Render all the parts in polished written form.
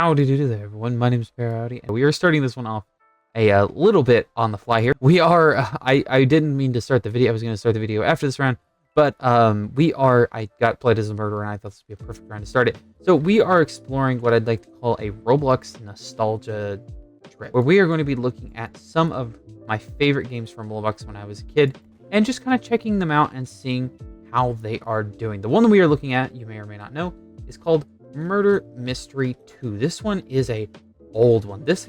Howdy do there, everyone. My name is Pear, howdy. And we are starting this one off a little bit on the fly here. We are, I didn't mean to start the video. I was going to start the video after this round. But I got played as a murderer, and I thought this would be a perfect round to start it. So we are exploring what I'd like to call a Roblox nostalgia trip, where we are going to be looking at some of my favorite games from Roblox when I was a kid, and just kind of checking them out and seeing how they are doing. The one that we are looking at, you may or may not know, is called Murder Mystery 2. This one is a old one. This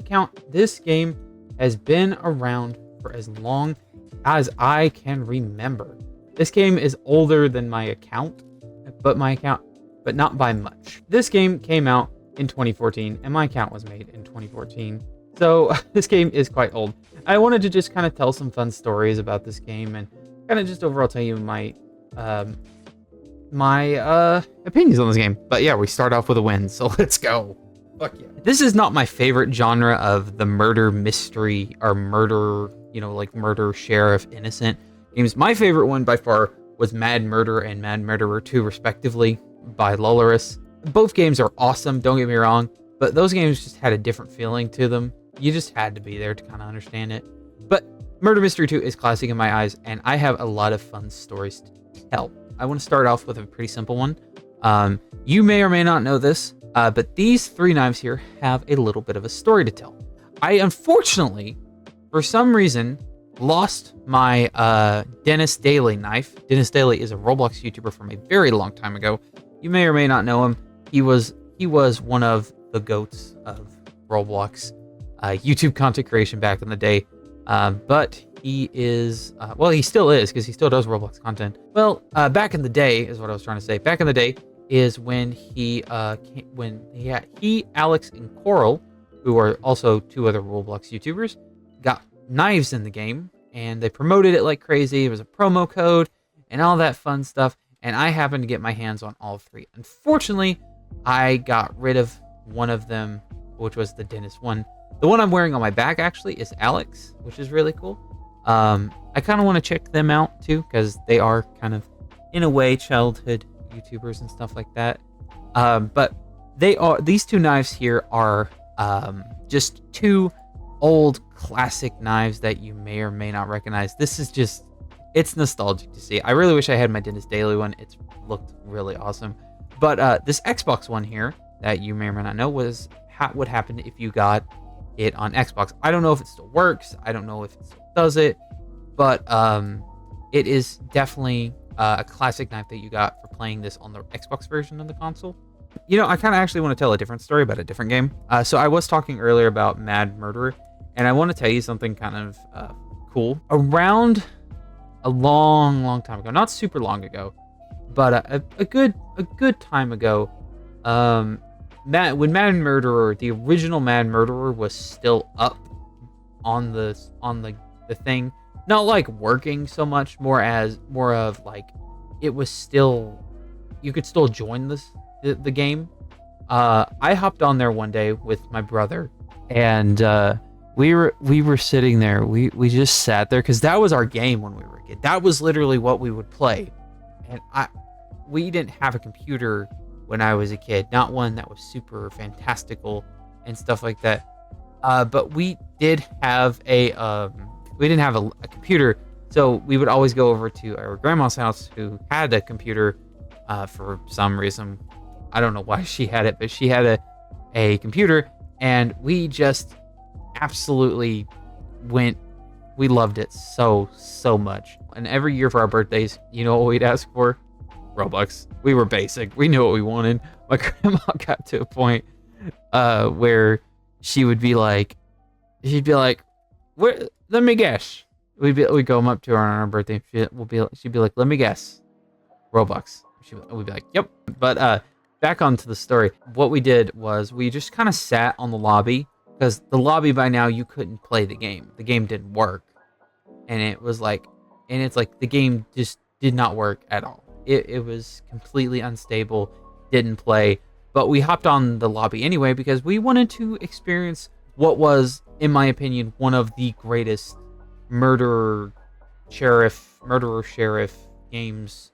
game has been around for as long as I can remember. This game is older than my account, but not by much. This game came out in 2014, and my account was made in 2014. So this game is quite old. I wanted to just kind of tell some fun stories about this game and kind of just overall tell you my opinions on this game. But yeah, we start off with a win, so let's go. Fuck yeah. This is not my favorite genre of the murder mystery or murder, like murder sheriff innocent games. My favorite one by far was Mad Murder and Mad Murderer 2 respectively by Lukrembo. Both games are awesome, don't get me wrong, but those games just had a different feeling to them. You just had to be there to kind of understand it. But Murder Mystery 2 is classic in my eyes, and I have a lot of fun stories to tell. I want to start off with a pretty simple one. You may or may not know this, but these three knives here have a little bit of a story to tell. I unfortunately, for some reason, lost my Dennis Daly knife. Dennis Daly is a Roblox YouTuber from a very long time ago. You may or may not know him. He was one of the goats of Roblox YouTube content creation back in the day. But he is, he still is, because he still does Roblox content. Well, back in the day is what I was trying to say. Back in the day is when he, Alex, and Coral, who are also two other Roblox YouTubers, got knives in the game, and they promoted it like crazy. It was a promo code and all that fun stuff, and I happened to get my hands on all three. Unfortunately, I got rid of one of them, which was the Dennis one. The one I'm wearing on my back actually is Alex, which is really cool. I kind of want to check them out too, because they are kind of, in a way, childhood YouTubers and stuff like that. But these two knives here are just two old classic knives that you may or may not recognize. This is just, it's nostalgic to see. I really wish I had my Dennis Daly one. It's looked really awesome. But this Xbox one here that you may or may not know was what happened if you got it on Xbox. I don't know if it still works. I don't know if it still does it, but it is definitely a classic knife that you got for playing this on the Xbox version of the console. I kind of actually want to tell a different story about a different game. So I was talking earlier about Mad Murderer, and I want to tell you something kind of cool. Around a long time ago, not super long ago, but a good time ago, when Mad Murderer, the original Mad Murderer, was still up on the thing, not like working so much, more of like it was still, you could still join the game. I hopped on there one day with my brother, and we were sitting there. We just sat there because that was our game when we were a kid. That was literally what we would play, and we didn't have a computer when I was a kid, not one that was super fantastical and stuff like that. But we did have we didn't have a computer, so we would always go over to our grandma's house, who had a computer for some reason. I don't know why she had it, but she had a computer, and we just absolutely we loved it so much. And every year for our birthdays, you know what we'd ask for? Roblox. We were basic. We knew what we wanted. My grandma got to a point where she'd be like, "Where? Let me guess." We'd go up to her on our birthday. She'd be like, "Let me guess, Roblox." We'd be like, "Yep." But back onto the story. What we did was we just kind of sat on the lobby, because the lobby by now you couldn't play the game. The game didn't work, and it's like the game just did not work at all. It was completely unstable, didn't play, but we hopped on the lobby anyway because we wanted to experience what was, in my opinion, one of the greatest murderer sheriff games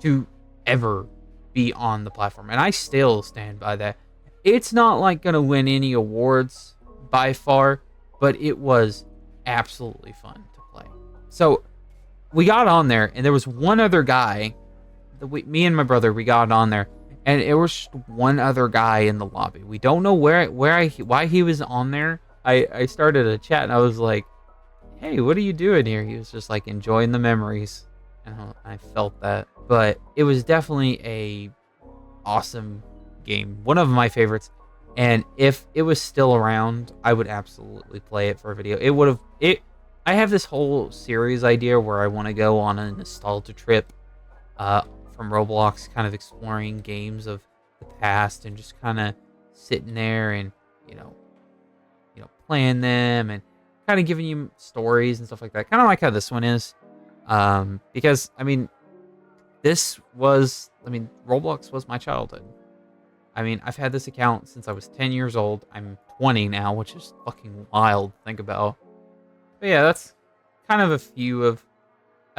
to ever be on the platform. And I still stand by that. It's not like gonna win any awards by far, but it was absolutely fun to play. So we got on there, and there was one other guy. Me and my brother, we got on there, and it was just one other guy in the lobby. We don't know why he was on there. I started a chat, and I was like, "Hey, what are you doing here?" He was just like enjoying the memories, and I felt that. But it was definitely a awesome game, one of my favorites. And if it was still around, I would absolutely play it for a video. I have this whole series idea where I want to go on a nostalgia trip from Roblox, kind of exploring games of the past and just kind of sitting there and playing them and kind of giving you stories and stuff like that. Kind of like how this one is, because Roblox was my childhood. I've had this account since I was 10 years old. I'm 20 now, which is fucking wild to think about. But yeah, that's kind of a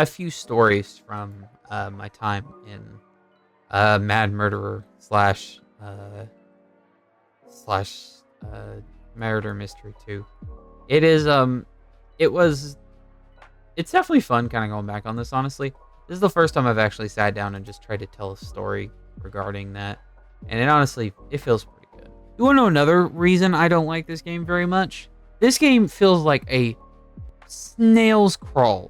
few stories from my time in Mad Murderer slash Murder Mystery 2. It's definitely fun kind of going back on this, honestly. This is the first time I've actually sat down and just tried to tell a story regarding that. And it feels pretty good. You want to know another reason I don't like this game very much? This game feels like a snail's crawl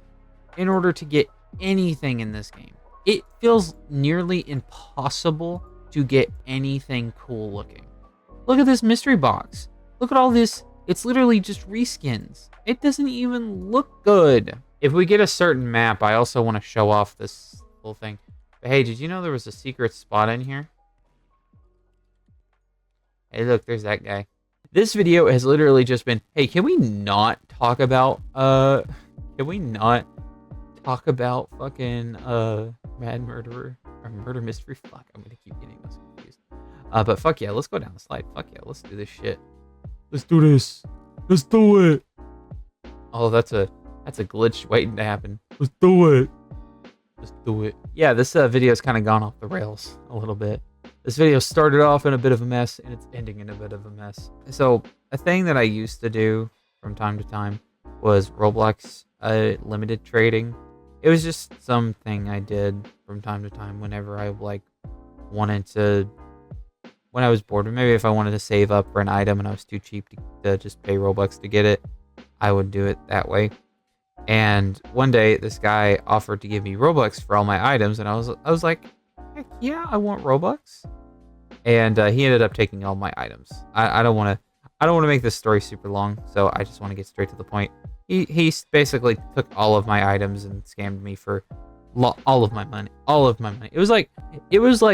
in order to get anything in this game. It feels nearly impossible to get anything cool looking. Look at this mystery box. Look at all this. It's literally just reskins. It doesn't even look good. If we get a certain map, I also want to show off this whole thing. But hey, did you know there was a secret spot in here? Hey, look, there's that guy. This video has literally just been, hey, can we not talk about fucking Mad Murderer or Murder Mystery? Fuck, I'm gonna keep getting this confused. But fuck yeah, let's go down the slide. Fuck yeah, let's do this shit. Let's do this. Let's do it. Oh, that's a glitch waiting to happen. Let's do it. Let's do it. Yeah, this video's kind of gone off the rails a little bit. This video started off in a bit of a mess, and it's ending in a bit of a mess. So, a thing that I used to do from time to time was Roblox limited trading. It was just something I did from time to time whenever I wanted to, when I was bored, or maybe if I wanted to save up for an item and I was too cheap to just pay Robux to get it, I would do it that way. And one day, this guy offered to give me Robux for all my items, and I was like, heck yeah, I want Robux. And he ended up taking all my items. I don't want to make this story super long, so I just want to get straight to the point. He basically took all of my items and scammed me for all of my money. It was like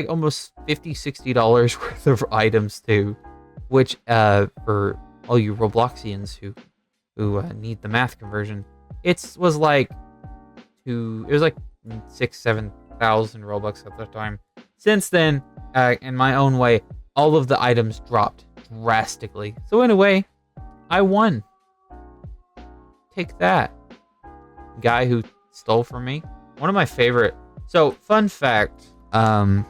almost $50-$60 worth of items too, which for all you Robloxians who need the math conversion, it was like 6,000-7,000 Robux at the time. Since then, in my own way, all of the items dropped drastically. So in a way, I won. Take that, guy who stole from me. One of my favorite. So fun fact. Well,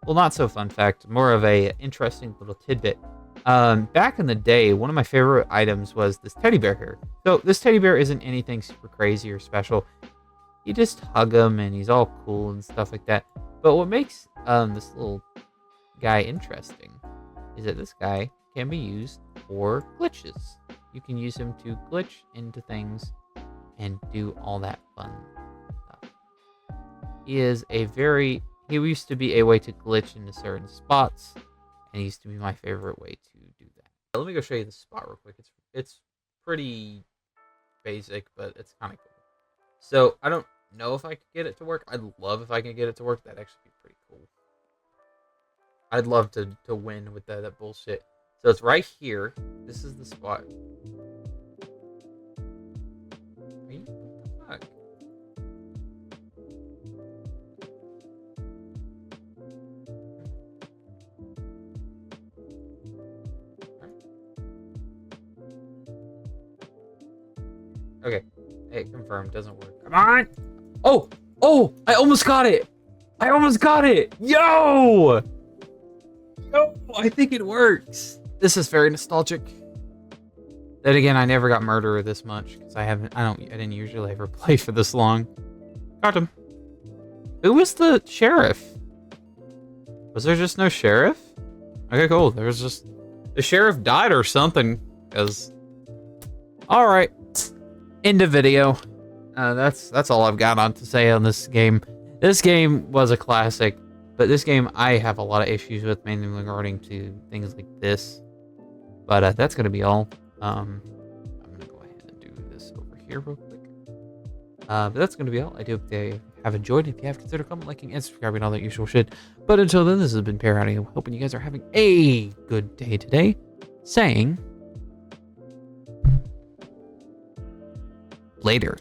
not so fun fact. More of a interesting little tidbit. Back in the day, one of my favorite items was this teddy bear here. So this teddy bear isn't anything super crazy or special. You just hug him and he's all cool and stuff like that. But what makes this little guy interesting is that this guy can be used for glitches. You can use him to glitch into things and do all that fun stuff. He used to be a way to glitch into certain spots, and he used to be my favorite way to do that. Let me go show you the spot real quick. It's pretty basic, but it's kind of cool. So I don't know if I could get it to work. I'd love if I could get it to work. That'd actually be pretty cool. I'd love to win with that bullshit. So it's right here. This is the spot. What the fuck? Okay. Hey, confirmed. Doesn't work. Come on! Oh! Oh! I almost got it! Yo! No! I think it works. This is very nostalgic. Then again, I never got murderer this much because I didn't usually ever play for this long. Got him. Who was the sheriff? Was there just no sheriff? Okay, cool. There was just the sheriff died or something. Cause all right, end of video. That's all I've got on to say on this game. This game was a classic, but this game I have a lot of issues with, mainly regarding to things like this. But that's gonna be all. I'm gonna go ahead and do this over here real quick. But that's gonna be all. I do hope they have enjoyed. If you have, consider comment, liking, and subscribing, all that usual shit. But until then, this has been Pear, howdy. Hoping you guys are having a good day today. Saying later.